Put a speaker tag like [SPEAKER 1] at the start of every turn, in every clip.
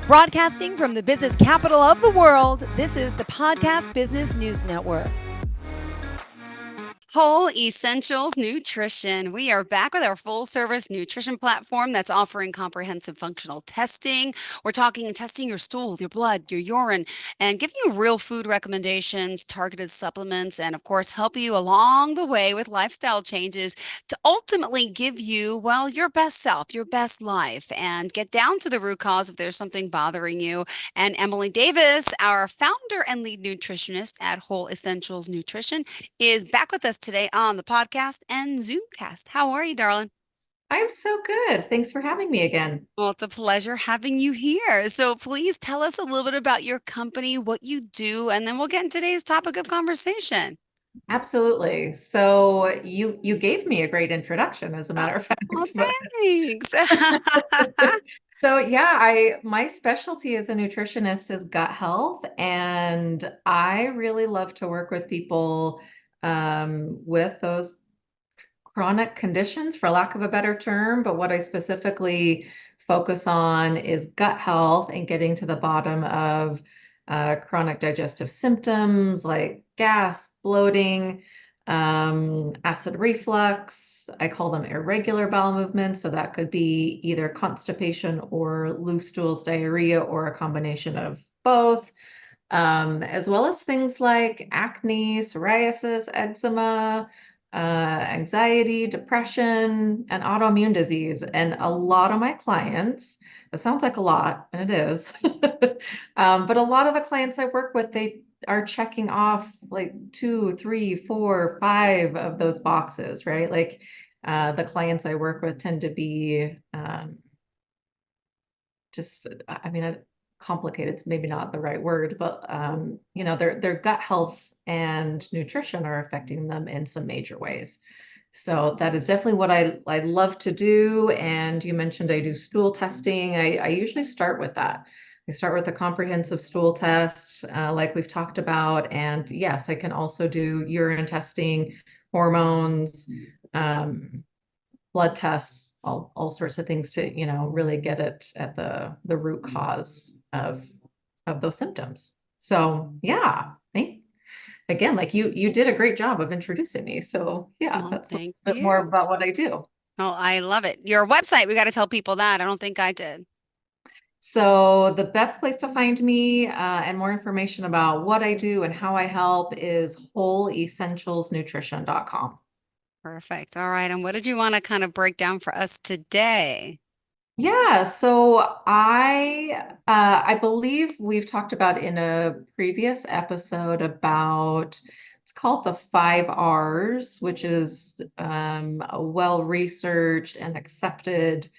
[SPEAKER 1] Broadcasting from the business capital of the world, this is the Podcast Business News Network.
[SPEAKER 2] Whole Essentials Nutrition. We are back with our full service nutrition platform that's offering comprehensive functional testing. We're talking testing your stool, your blood, your urine, and giving you real food recommendations, targeted supplements, and of course, help you along the way with lifestyle changes to ultimately give you, well, your best self, your best life, and get down to the root cause if there's something bothering you. And Emily Davis, our founder and lead nutritionist at Whole Essentials Nutrition, is back with us today on the podcast and Zoomcast. How are you, darling?
[SPEAKER 3] I'm so good. Thanks for having me again.
[SPEAKER 2] Well, it's a pleasure having you here. So please tell us a little bit about your company, what you do, and then we'll get into today's topic of conversation.
[SPEAKER 3] Absolutely. So you gave me a great introduction, as a
[SPEAKER 2] Oh,
[SPEAKER 3] matter of fact.
[SPEAKER 2] oh,
[SPEAKER 3] But
[SPEAKER 2] thanks.
[SPEAKER 3] so yeah, my specialty as a nutritionist is gut health, and I really love to work with people with those chronic conditions, for lack of a better term. But what I specifically focus on is gut health and getting to the bottom of chronic digestive symptoms like gas, bloating, acid reflux. I call them irregular bowel movements. So that could be either constipation or loose stools, diarrhea, or a combination of both. As well as things like acne, psoriasis, eczema, anxiety, depression, and autoimmune disease. And a lot of my clients, it sounds like a lot, and it is, but a lot of the clients I work with, they are checking off like 2, 3, 4, 5 of those boxes, right? Like the clients I work with tend to be just, I mean, complicated, it's maybe not the right word, but their gut health and nutrition are affecting them in some major ways. So that is definitely what I love to do. And you mentioned I do stool testing. I usually start with that. I start with a comprehensive stool test, like we've talked about. And yes, I can also do urine testing, hormones, blood tests, all sorts of things to, really get it at the root cause of those symptoms. So yeah, again, like you did a great job of introducing me. So yeah,
[SPEAKER 2] Well,
[SPEAKER 3] that's a
[SPEAKER 2] thank
[SPEAKER 3] bit more
[SPEAKER 2] you.
[SPEAKER 3] about what I do.
[SPEAKER 2] Oh, I love it. Your website, we got to tell people that. I don't think I did.
[SPEAKER 3] So the best place to find me and more information about what I do and how I help is wholeessentialsnutrition.com.
[SPEAKER 2] Perfect. All right. And what did you want to kind of break down for us today?
[SPEAKER 3] Yeah, so I believe we've talked about in a previous episode about, it's called the 5 R's, which is a well-researched and accepted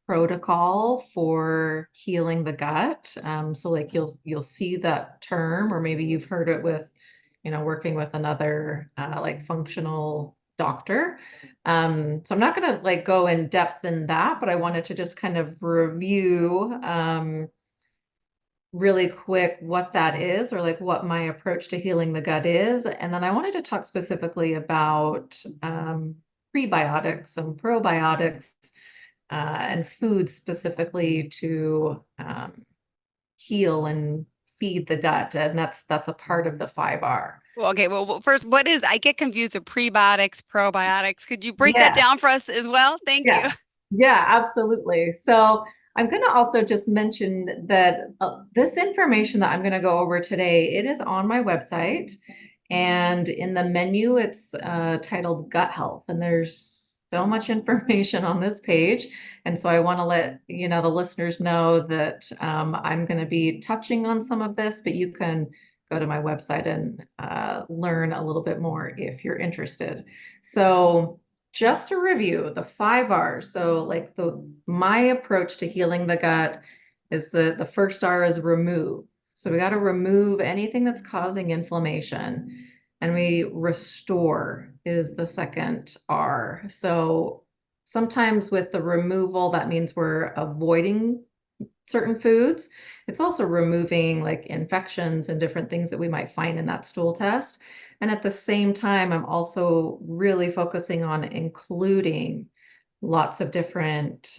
[SPEAKER 3] protocol for healing the gut. So like you'll see that term, or maybe you've heard it with, working with another like functional doctor. So I'm not going to like go in depth in that, but I wanted to just kind of review really quick what that is, or like what my approach to healing the gut is. And then I wanted to talk specifically about prebiotics and probiotics and food specifically to heal and feed the gut. And that's a part of the 5R.
[SPEAKER 2] Well, okay, well, first, what is, I get confused with prebiotics, probiotics. Could you break that
[SPEAKER 3] Yeah,
[SPEAKER 2] down for us as well? Thank you.
[SPEAKER 3] yeah, yeah, absolutely. So I'm going to also just mention that this information that I'm going to go over today, it is on my website. And in the menu, it's titled Gut Health. And there's so much information on this page. And so I want to let the listeners know that I'm going to be touching on some of this, but you can go to my website and learn a little bit more if you're interested. So just to review the 5 R's. So like my approach to healing the gut is the first R is remove. So we got to remove anything that's causing inflammation. And we restore is the second R. So sometimes with the removal, that means we're avoiding certain foods. It's also removing like infections and different things that we might find in that stool test. And at the same time, I'm also really focusing on including lots of different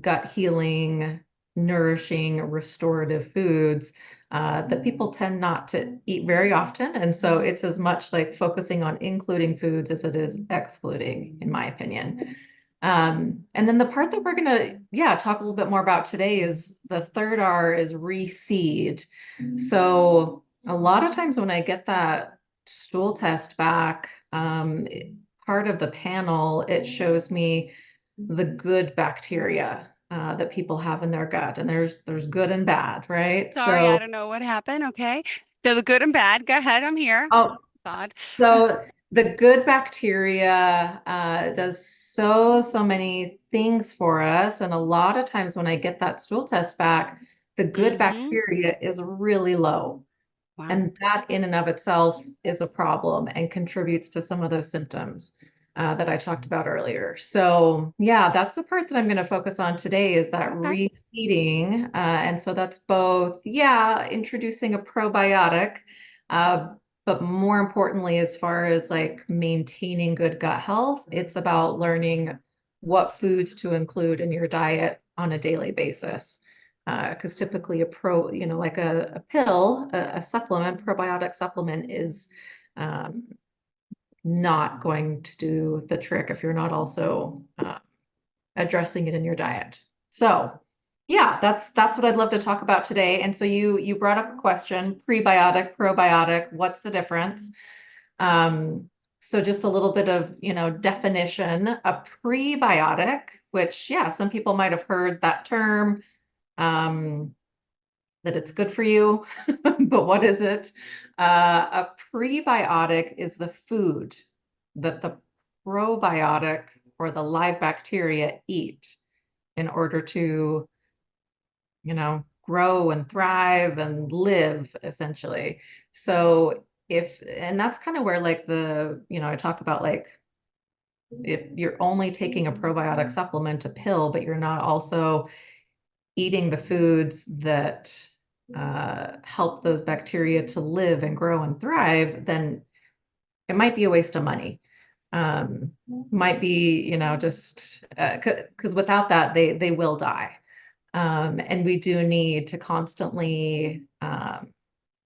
[SPEAKER 3] gut healing nourishing, restorative foods that people tend not to eat very often. And so it's as much like focusing on including foods as it is excluding, in my opinion. And then the part that we're gonna, talk a little bit more about today is the third R is reseed. So a lot of times when I get that stool test back, part of the panel, it shows me the good bacteria that people have in their gut, and there's good and bad, right?
[SPEAKER 2] Sorry, I
[SPEAKER 3] So,
[SPEAKER 2] don't know what happened. Okay. So the good and bad. Go ahead. I'm here.
[SPEAKER 3] oh,
[SPEAKER 2] It's odd.
[SPEAKER 3] so the good bacteria does so many things for us, and a lot of times when I get that stool test back, the good
[SPEAKER 2] Mm-hmm.
[SPEAKER 3] bacteria is really low.
[SPEAKER 2] Wow.
[SPEAKER 3] And that in and of itself is a problem and contributes to some of those symptoms that I talked about earlier. So yeah, that's the part that I'm going to focus on today is that
[SPEAKER 2] Okay.
[SPEAKER 3] reseeding. And so that's both, introducing a probiotic, uh, but more importantly, as far as like maintaining good gut health, it's about learning what foods to include in your diet on a daily basis. Because typically like a pill, a supplement, probiotic supplement is um, not going to do the trick if you're not also addressing it in your diet. So yeah, that's what I'd love to talk about today. And so you brought up a question, prebiotic, probiotic, what's the difference? So just a little bit of, definition, a prebiotic, which some people might have heard that term. Um, that it's good for you, but what is it? A prebiotic is the food that the probiotic or the live bacteria eat in order to, grow and thrive and live essentially. So and that's kind of where like I talk about like if you're only taking a probiotic supplement, a pill, but you're not also eating the foods that help those bacteria to live and grow and thrive, then it might be a waste of money. Might be, just because without that, they will die. And we do need to constantly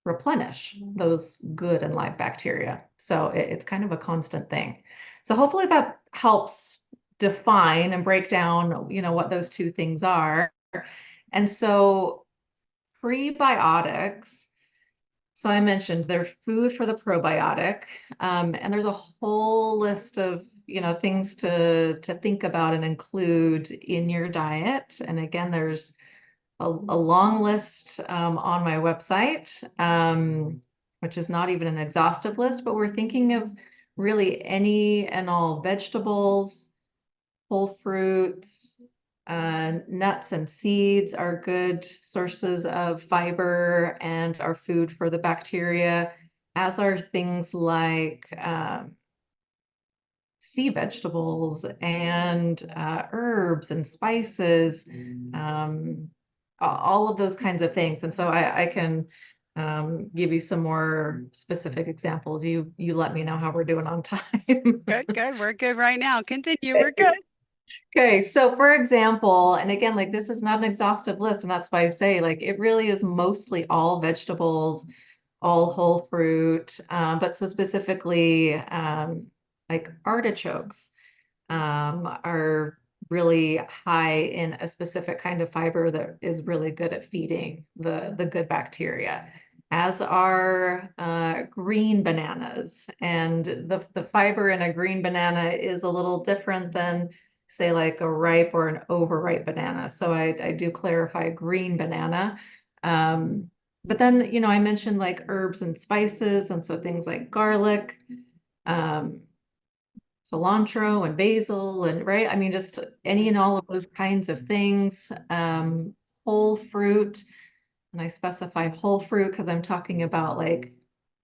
[SPEAKER 3] replenish those good and live bacteria. So it's kind of a constant thing. So hopefully that helps define and break down, what those two things are. And so prebiotics, so I mentioned they're food for the probiotic, and there's a whole list of things to think about and include in your diet. And again, there's a long list on my website, which is not even an exhaustive list, but we're thinking of really any and all vegetables, whole fruits, nuts and seeds are good sources of fiber and are food for the bacteria, as are things like sea vegetables and herbs and spices, all of those kinds of things. And so I can give you some more specific examples. You let me know how we're doing on time.
[SPEAKER 2] Good, good. We're good right now. Continue. We're good.
[SPEAKER 3] Okay, so for example, and again, like this is not an exhaustive list, and that's why I say like it really is mostly all vegetables, all whole fruit, but so specifically like artichokes are really high in a specific kind of fiber that is really good at feeding the good bacteria, as are green bananas. And the fiber in a green banana is a little different than say like a ripe or an overripe banana. So I do clarify green banana. But then, I mentioned like herbs and spices. And so things like garlic, cilantro and basil and right. I mean, just any and
[SPEAKER 2] Nice.
[SPEAKER 3] all of those kinds of things. Whole fruit, and I specify whole fruit because I'm talking about like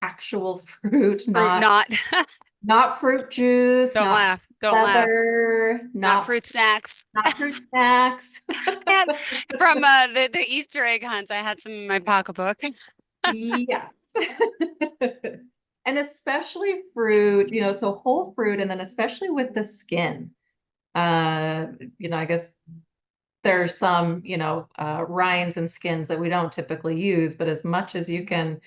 [SPEAKER 3] actual fruit,
[SPEAKER 2] Fruit
[SPEAKER 3] not
[SPEAKER 2] not.
[SPEAKER 3] not fruit juice,
[SPEAKER 2] Don't
[SPEAKER 3] not
[SPEAKER 2] laugh. Don't laugh.
[SPEAKER 3] leather,
[SPEAKER 2] Not
[SPEAKER 3] not
[SPEAKER 2] fruit snacks.
[SPEAKER 3] not fruit snacks.
[SPEAKER 2] And from the Easter egg hunts, I had some in my pocketbook.
[SPEAKER 3] Yes. And especially fruit, so whole fruit, and then especially with the skin. I guess there's some, rinds and skins that we don't typically use, but as much as you can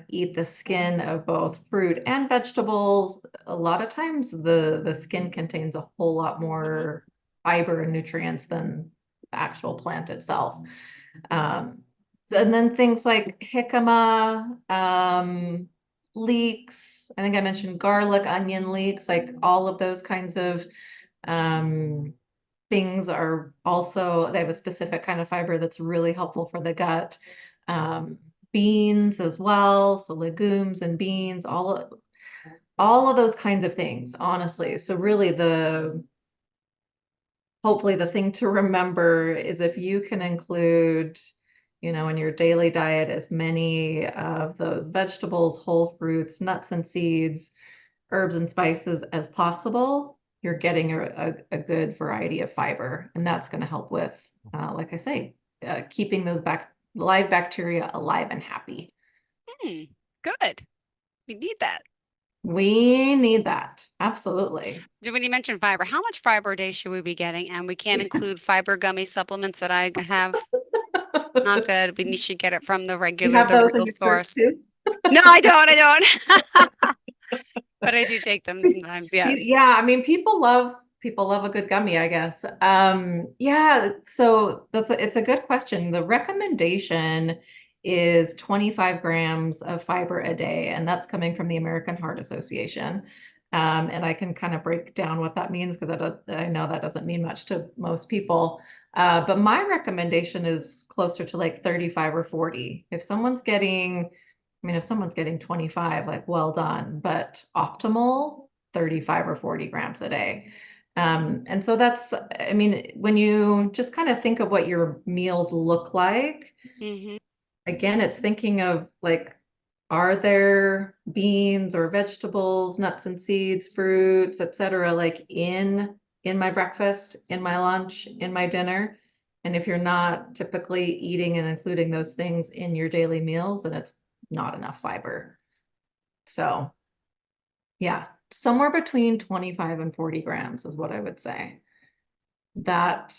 [SPEAKER 3] eat the skin of both fruit and vegetables, a lot of times the skin contains a whole lot more fiber and nutrients than the actual plant itself. And then things like jicama, leeks. I think I mentioned garlic, onion leeks, like all of those kinds of things are also, they have a specific kind of fiber that's really helpful for the gut. Beans as well, so legumes and beans, all of those kinds of things, honestly. So really hopefully the thing to remember is if you can include, in your daily diet, as many of those vegetables, whole fruits, nuts and seeds, herbs and spices as possible, you're getting a good variety of fiber. And that's going to help with, like I say, keeping those live bacteria alive and happy.
[SPEAKER 2] Good. We need that.
[SPEAKER 3] We need that. Absolutely.
[SPEAKER 2] When you mentioned fiber, how much fiber a day should we be getting? And we can't include fiber gummy supplements that I have. Not good. We should get it from the
[SPEAKER 3] You have those in
[SPEAKER 2] real
[SPEAKER 3] your purse
[SPEAKER 2] source.
[SPEAKER 3] too?
[SPEAKER 2] No, I don't. But I do take them sometimes, yes.
[SPEAKER 3] Yeah, I mean, people love a good gummy, I guess. Yeah, so it's a good question. The recommendation is 25 grams of fiber a day, and that's coming from the American Heart Association. And I can kind of break down what that means because I know that doesn't mean much to most people. But my recommendation is closer to like 35 or 40. If someone's getting 25, like, well done, but optimal 35 or 40 grams a day. And so when you just kind of think of what your meals look like, again, it's thinking of like, are there beans or vegetables, nuts and seeds, fruits, etc., like in my breakfast, in my lunch, in my dinner? And if you're not typically eating and including those things in your daily meals, then it's not enough fiber. So yeah, somewhere between 25 and 40 grams is what I would say. That,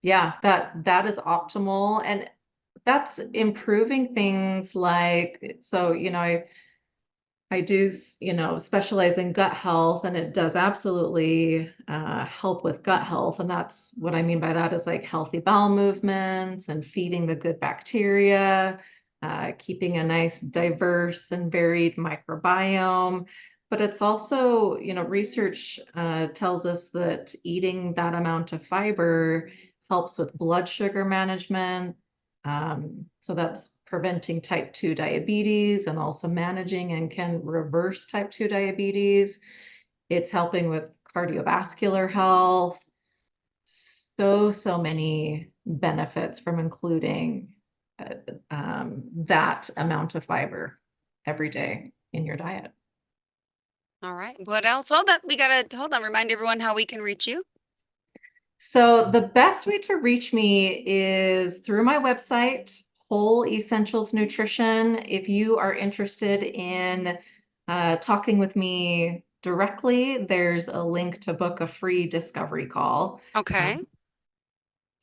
[SPEAKER 3] yeah, that is optimal. And that's improving things like, so, I do, specialize in gut health, and it does absolutely help with gut health. And that's what I mean by that is like healthy bowel movements and feeding the good bacteria, keeping a nice, diverse and varied microbiome. But it's also, research tells us that eating that amount of fiber helps with blood sugar management. So that's preventing type 2 diabetes and also managing and can reverse type 2 diabetes. It's helping with cardiovascular health. So many benefits from including that amount of fiber every day in your diet.
[SPEAKER 2] All right. What else? Well, we got to hold on, remind everyone how we can reach you.
[SPEAKER 3] So the best way to reach me is through my website, Whole Essentials Nutrition. If you are interested in talking with me directly, there's a link to book a free discovery call.
[SPEAKER 2] Okay.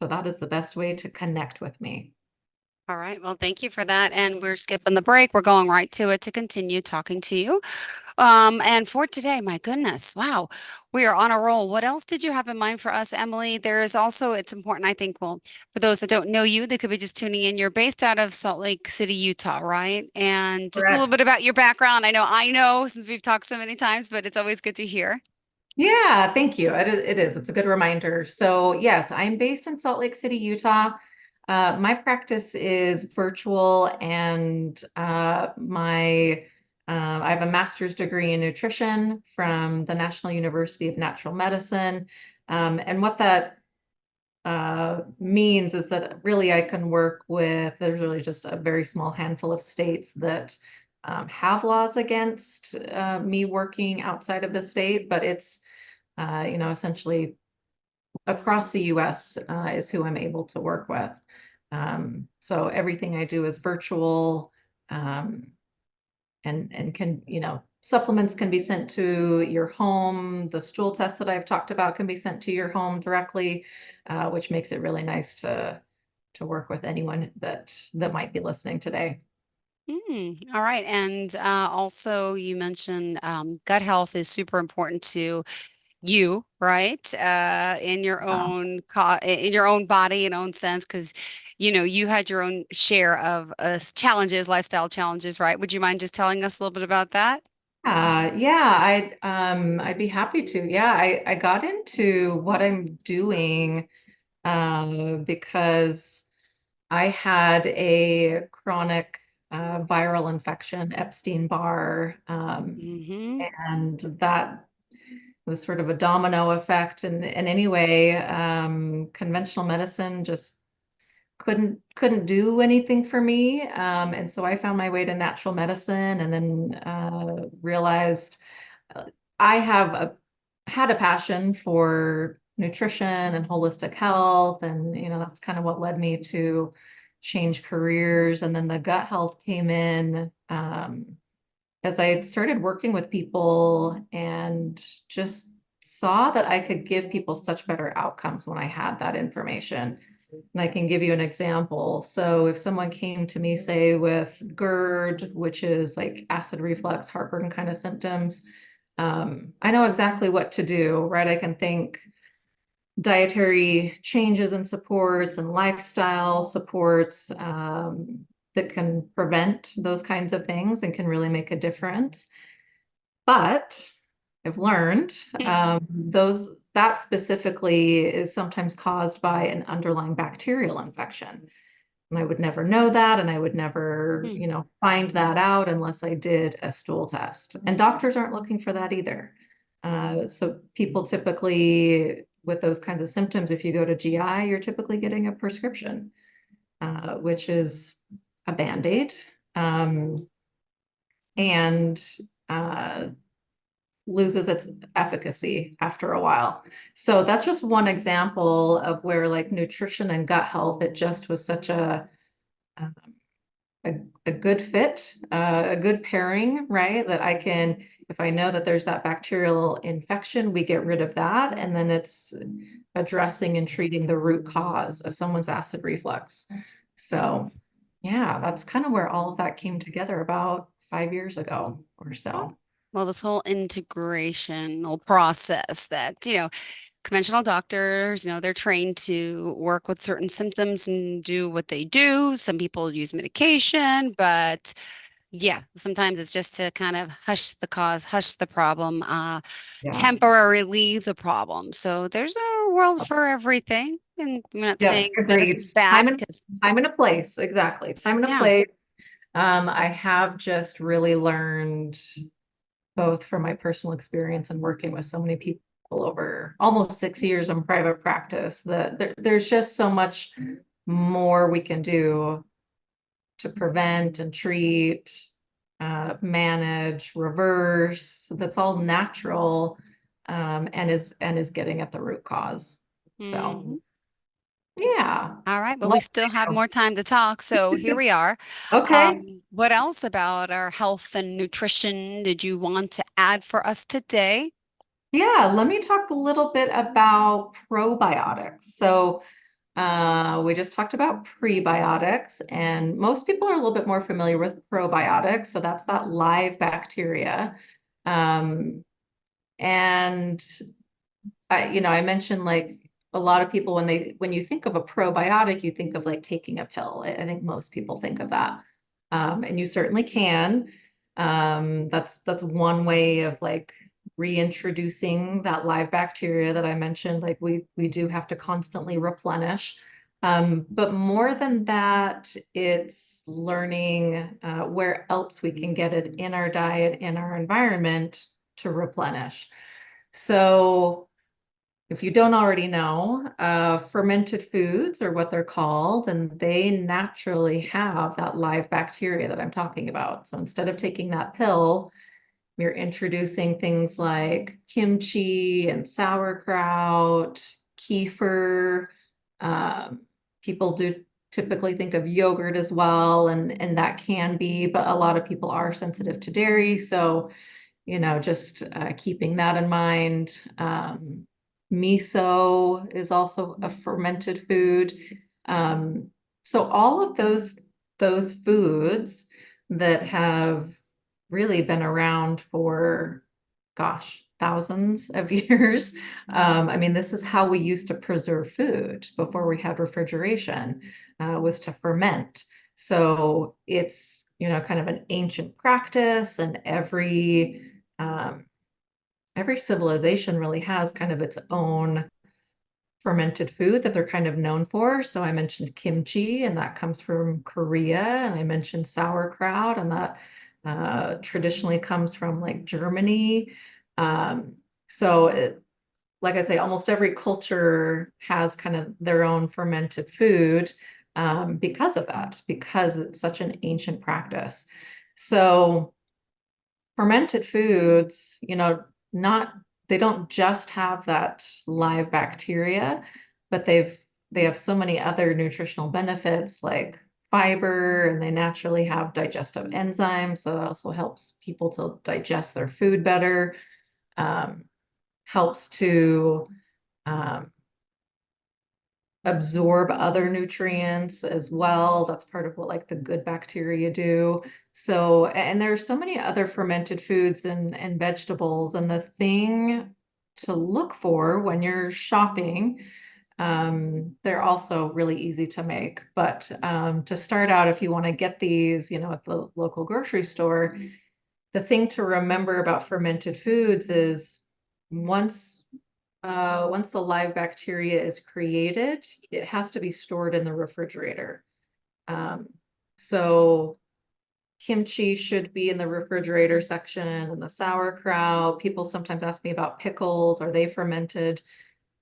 [SPEAKER 3] So that is the best way to connect with me.
[SPEAKER 2] All right. Well, thank you for that. And we're skipping the break. We're going right to it to continue talking to you. And for today, my goodness, wow, we are on a roll. What else did you have in mind for us, Emily? There is also, it's important, I think, well, for those that don't know you, they could be just tuning in. You're based out of Salt Lake City, Utah, right? And just a little bit about your background. I know since we've talked so many times, but it's always good to hear.
[SPEAKER 3] Yeah, thank you. It is. It's a good reminder. So yes, I'm based in Salt Lake City, Utah. My practice is virtual, and I have a master's degree in nutrition from the National University of Natural Medicine. And what that means is that really I can work with, there's really just a very small handful of states that have laws against me working outside of the state, but it's, essentially across the US is who I'm able to work with. So everything I do is virtual, and can, supplements can be sent to your home. The stool tests that I've talked about can be sent to your home directly, which makes it really nice to work with anyone that might be listening today.
[SPEAKER 2] All right. And also, you mentioned gut health is super important to you, right? In your own in your own body and own sense, because you had your own share of challenges, lifestyle challenges, right? Would you mind just telling us a little bit about that?
[SPEAKER 3] Yeah, I'd be happy to. Yeah, I got into what I'm doing because I had a chronic viral infection, Epstein-Barr,
[SPEAKER 2] Mm-hmm.
[SPEAKER 3] and that was sort of a domino effect. And anyway, conventional medicine just couldn't do anything for me. And so I found my way to natural medicine, and then realized uh, I had a passion for nutrition and holistic health, and that's kind of what led me to change careers. And then the gut health came in as I had started working with people and just saw that I could give people such better outcomes when I had that information. And I can give you an example. So if someone came to me, say, with GERD, which is like acid reflux, heartburn kind of symptoms, I know exactly what to do, right? I can think dietary changes and supports and lifestyle supports that can prevent those kinds of things and can really make a difference. But I've learned that specifically is sometimes caused by an underlying bacterial infection. And I would never know that, and I would never, find that out unless I did a stool test. And doctors aren't looking for that either. So people typically, with those kinds of symptoms, if you go to GI, you're typically getting a prescription, which is a Band-Aid. And loses its efficacy after a while. So that's just one example of where like nutrition and gut health, it just was such um, a good fit, a good pairing, right? That I can, if I know that there's that bacterial infection, we get rid of that. And then it's addressing and treating the root cause of someone's acid reflux. So yeah, that's kind of where all of that came together about 5 years ago or so.
[SPEAKER 2] Well, this whole integrational process that, conventional doctors, they're trained to work with certain symptoms and do what they do. Some people use medication, but yeah, sometimes it's just to kind of hush the cause, hush the problem,
[SPEAKER 3] Yeah.
[SPEAKER 2] temporarily leave the problem. So there's a world for everything. And I'm not
[SPEAKER 3] Yeah,
[SPEAKER 2] saying
[SPEAKER 3] agreed.
[SPEAKER 2] medicine's bad because,
[SPEAKER 3] Time and a place, exactly. Time and a
[SPEAKER 2] yeah.
[SPEAKER 3] place. I have just really learned both from my personal experience and working with so many people over almost 6 years in private practice that there's just so much more we can do to prevent and treat, manage, reverse. That's all natural, and is getting at the root cause. So
[SPEAKER 2] Mhm.
[SPEAKER 3] yeah.
[SPEAKER 2] All right. Well, we
[SPEAKER 3] Well,
[SPEAKER 2] still have more time to talk. So here we are.
[SPEAKER 3] okay.
[SPEAKER 2] What else about our health and nutrition did you want to add for us today?
[SPEAKER 3] Yeah, let me talk a little bit about probiotics. So, we just talked about prebiotics, and most people are a little bit more familiar with probiotics. So that's that live bacteria. Um, and I mentioned like a lot of people when you think of a probiotic, you think of like taking a pill. I think most people think of that. And you certainly can. That's one way of like reintroducing that live bacteria that I mentioned. Like we do have to constantly replenish. But more than that, it's learning where else we can get it in our diet, in our environment to replenish. So if you don't already know, fermented foods are what they're called, and they naturally have that live bacteria that I'm talking about. So instead of taking that pill, we're introducing things like kimchi and sauerkraut, kefir. Um, People do typically think of yogurt as well, and that can be, but a lot of people are sensitive to dairy. So just keeping that in mind. Miso is also a fermented food. So all of those foods that have really been around for, gosh, thousands of years. I mean, this is how we used to preserve food before we had refrigeration, was to ferment. So it's, kind of an ancient practice, and um, every civilization really has kind of its own fermented food that they're kind of known for. So I mentioned kimchi, and that comes from Korea, and I mentioned sauerkraut, and that traditionally comes from like Germany. Um, like I say, almost every culture has kind of their own fermented food, because of that, because it's such an ancient practice. So fermented foods, not they don't just have that live bacteria, but they have so many other nutritional benefits like fiber, and they naturally have digestive enzymes. So that also helps people to digest their food better, um, helps to um, absorb other nutrients as well. That's part of what like the good bacteria do. So, and there's so many other fermented foods and vegetables. And the thing to look for when you're shopping, they're also really easy to make. But to start out, if you want to get these, at the local grocery store, the thing to remember about fermented foods is once once the live bacteria is created, it has to be stored in the refrigerator. Um, so kimchi should be in the refrigerator section, and the sauerkraut. People sometimes ask me about pickles. Are they fermented?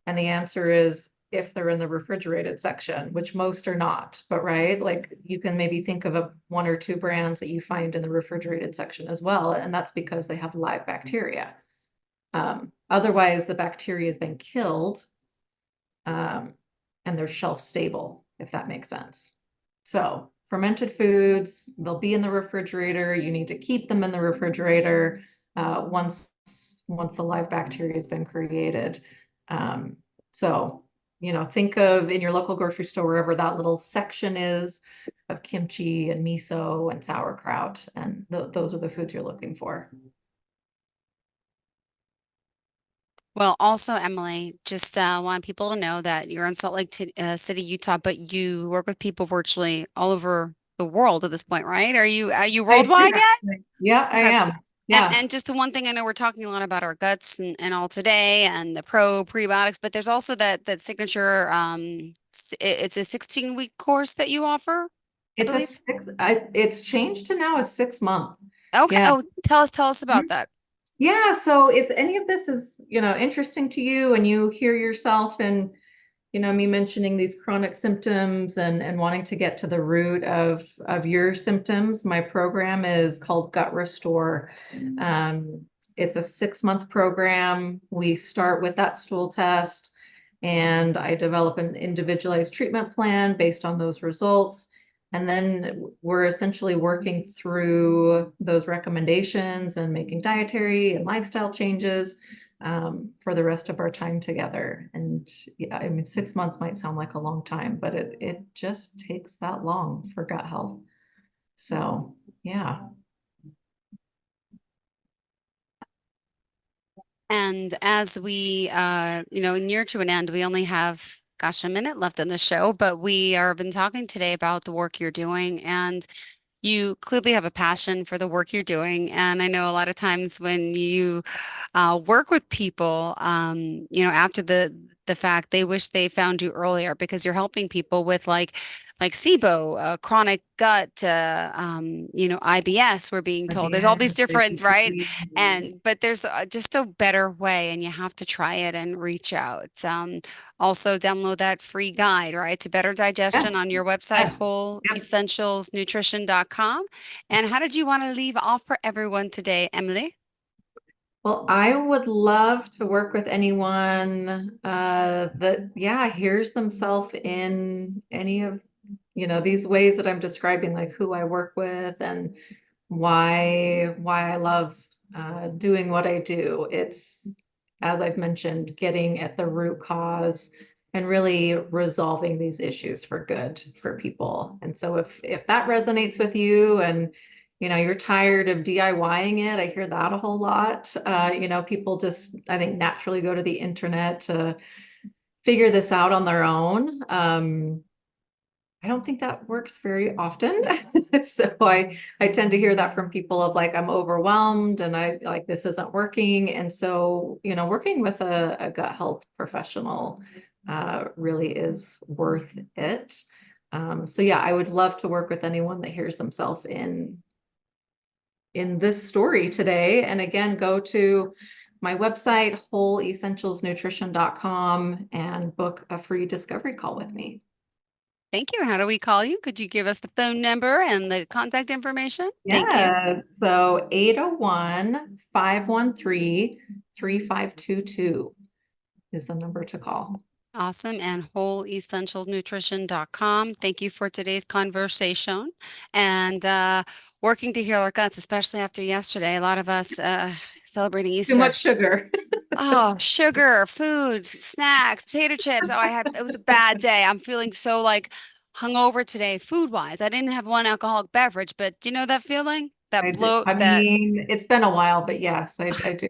[SPEAKER 3] And the answer is if they're in the refrigerated section, which most are not, but right, like you can maybe think of one or two brands that you find in the refrigerated section as well. And that's because they have live bacteria. Otherwise, the bacteria has been killed, and they're shelf stable, if that makes sense. So fermented foods, they'll be in the refrigerator. You need to keep them in the refrigerator once the live bacteria has been created. So, think of in your local grocery store, wherever that little section is of kimchi and miso and sauerkraut, and those are the foods you're looking for.
[SPEAKER 2] Well, also, Emily, just want people to know that you're in Salt Lake City, Utah, but you work with people virtually all over the world at this point, right? Are you
[SPEAKER 3] I do
[SPEAKER 2] worldwide yet?
[SPEAKER 3] actually. Yeah, I
[SPEAKER 2] Okay.
[SPEAKER 3] am.
[SPEAKER 2] And,
[SPEAKER 3] Yeah.
[SPEAKER 2] and just the one thing I know we're talking a lot about our guts and all today and the prebiotics, but there's also that signature it's a 16-week course that you offer, I
[SPEAKER 3] It's a
[SPEAKER 2] believe.
[SPEAKER 3] it's changed to now a 6 month.
[SPEAKER 2] Okay.
[SPEAKER 3] Yeah.
[SPEAKER 2] Oh, tell us about that.
[SPEAKER 3] Yeah. So if any of this is, interesting to you, and you hear yourself in, me mentioning these chronic symptoms, and wanting to get to the root of your symptoms, my program is called Gut Restore. Um, it's a 6 month program. We start with that stool test, and I develop an individualized treatment plan based on those results. And then we're essentially working through those recommendations and making dietary and lifestyle changes, for the rest of our time together. And yeah, I mean, 6 months might sound like a long time, but it just takes that long for gut health. So yeah.
[SPEAKER 2] And as we, near to an end, we only have, gosh, a minute left in the show, but we are been talking today about the work you're doing, and you clearly have a passion for the work you're doing. And I know a lot of times when you work with people, after the fact, they wish they found you earlier because you're helping people with like SIBO, chronic gut, IBS. We're being told there's all these
[SPEAKER 3] Again,
[SPEAKER 2] different, right?
[SPEAKER 3] basically,
[SPEAKER 2] But there's just a better way, and you have to try it and reach out. Also, download that free guide, right, to better
[SPEAKER 3] yeah,
[SPEAKER 2] digestion on your website,
[SPEAKER 3] yeah, yep.
[SPEAKER 2] wholeessentialsnutrition.com. And how did you want to leave off for everyone today, Emily?
[SPEAKER 3] Well, I would love to work with anyone that, yeah, hears themselves in any of, these ways that I'm describing, like who I work with, and why I love doing what I do. It's, as I've mentioned, getting at the root cause and really resolving these issues for good for people. And so if that resonates with you and you're tired of DIYing it, I hear that a whole lot. People just, I think, naturally go to the internet to figure this out on their own. I don't think that works very often. So I tend to hear that from people of like, I'm overwhelmed and I like this isn't working. And so, working with a gut health professional really is worth it. So yeah, I would love to work with anyone that hears themselves in this story today. And again, go to my website, wholeessentialsnutrition.com, and book a free discovery call with me.
[SPEAKER 2] Thank you. How do we call you? Could you give us the phone number and the contact information? Thank you.
[SPEAKER 3] Yes. So 801-513-3522 is the number to call.
[SPEAKER 2] Awesome. And wholeessentialsnutrition.com. Thank you for today's conversation and working to heal our guts, especially after yesterday. A lot of us celebrating Easter.
[SPEAKER 3] Too much sugar.
[SPEAKER 2] Oh, sugar, food, snacks, potato chips. Oh, it was a bad day. I'm feeling so like hungover today, food wise. I didn't have one alcoholic beverage, but do you know that feeling? That
[SPEAKER 3] I do.
[SPEAKER 2] bloat,
[SPEAKER 3] I mean, it's been a while, but yes, I do.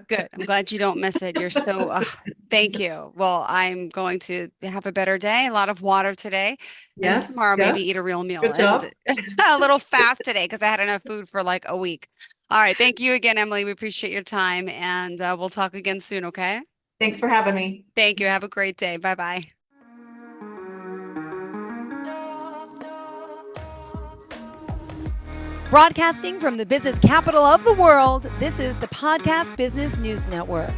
[SPEAKER 2] Good. I'm glad you don't miss it. You're so, thank you. Well, I'm going to have a better day, a lot of water today, and
[SPEAKER 3] Yes.
[SPEAKER 2] tomorrow
[SPEAKER 3] Yeah.
[SPEAKER 2] maybe eat a real meal
[SPEAKER 3] Good job.
[SPEAKER 2] and a little fast today because I had enough food for like a week. All right. Thank you again, Emily. We appreciate your time and we'll talk again soon. Okay.
[SPEAKER 3] Thanks for having me.
[SPEAKER 2] Thank you. Have a great day. Bye-bye.
[SPEAKER 1] Broadcasting from the business capital of the world, this is the Podcast Business News Network.